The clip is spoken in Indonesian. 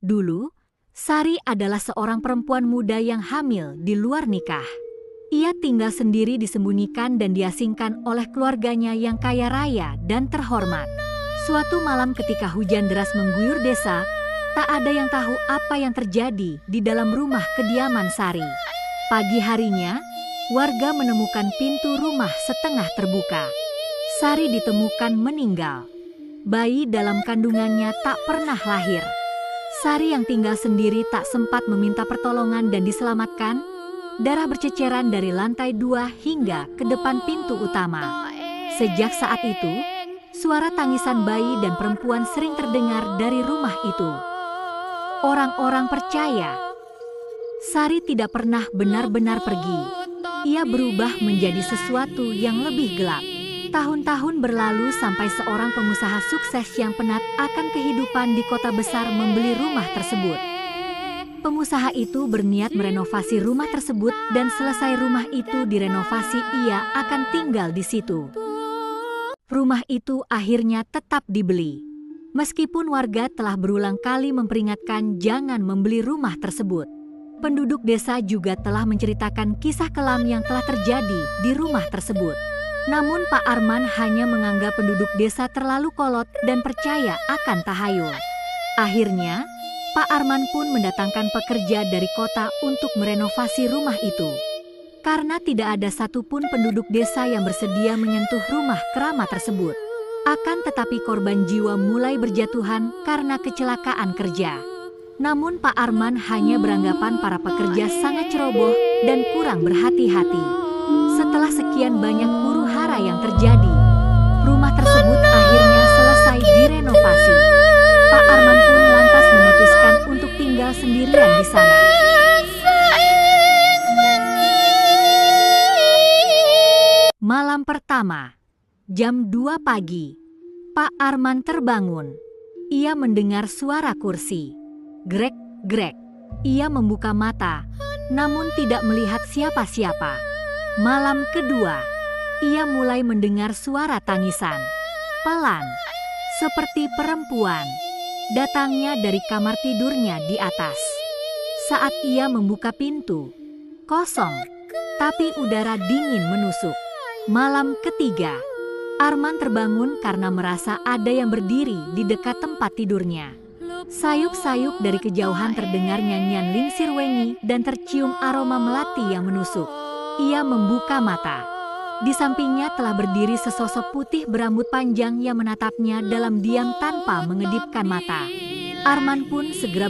Dulu, Sari adalah seorang perempuan muda yang hamil di luar nikah. Ia tinggal sendiri disembunyikan dan diasingkan oleh keluarganya yang kaya raya dan terhormat. Suatu malam ketika hujan deras mengguyur desa, tak ada yang tahu apa yang terjadi di dalam rumah kediaman Sari. Pagi harinya, warga menemukan pintu rumah setengah terbuka. Sari ditemukan meninggal. Bayi dalam kandungannya tak pernah lahir. Sari yang tinggal sendiri tak sempat meminta pertolongan dan diselamatkan. Darah berceceran dari lantai 2 hingga ke depan pintu utama. Sejak saat itu, suara tangisan bayi dan perempuan sering terdengar dari rumah itu. Orang-orang percaya Sari tidak pernah benar-benar pergi. Ia berubah menjadi sesuatu yang lebih gelap. Tahun-tahun berlalu sampai seorang pengusaha sukses yang penat akan kehidupan di kota besar membeli rumah tersebut. Pengusaha itu berniat merenovasi rumah tersebut dan selesai rumah itu direnovasi, ia akan tinggal di situ. Rumah itu akhirnya tetap dibeli. Meskipun warga telah berulang kali memperingatkan jangan membeli rumah tersebut. Penduduk desa juga telah menceritakan kisah kelam yang telah terjadi di rumah tersebut. Namun Pak Arman hanya menganggap penduduk desa terlalu kolot dan percaya akan tahayul. Akhirnya, Pak Arman pun mendatangkan pekerja dari kota untuk merenovasi rumah itu. Karena tidak ada satupun penduduk desa yang bersedia menyentuh rumah keramat tersebut. Akan tetapi korban jiwa mulai berjatuhan karena kecelakaan kerja. Namun Pak Arman hanya beranggapan para pekerja sangat ceroboh dan kurang berhati-hati. Setelah sekian banyak huru-hara yang terjadi, rumah tersebut akhirnya selesai direnovasi. Pak Arman pun lantas memutuskan untuk tinggal sendirian di sana. Malam pertama, jam 2 pagi, Pak Arman terbangun. Ia mendengar suara kursi. Grek-grek. Ia membuka mata, namun tidak melihat siapa-siapa. Malam kedua, ia mulai mendengar suara tangisan. Pelan, seperti perempuan. Datangnya dari kamar tidurnya di atas. Saat ia membuka pintu, kosong, tapi udara dingin menusuk. Malam ketiga, Arman terbangun karena merasa ada yang berdiri di dekat tempat tidurnya. Sayup-sayup dari kejauhan terdengar nyanyian Lingsir Wengi dan tercium aroma melati yang menusuk. Ia membuka mata. Di sampingnya telah berdiri sesosok putih berambut panjang yang menatapnya dalam diam tanpa mengedipkan mata. Arman pun segera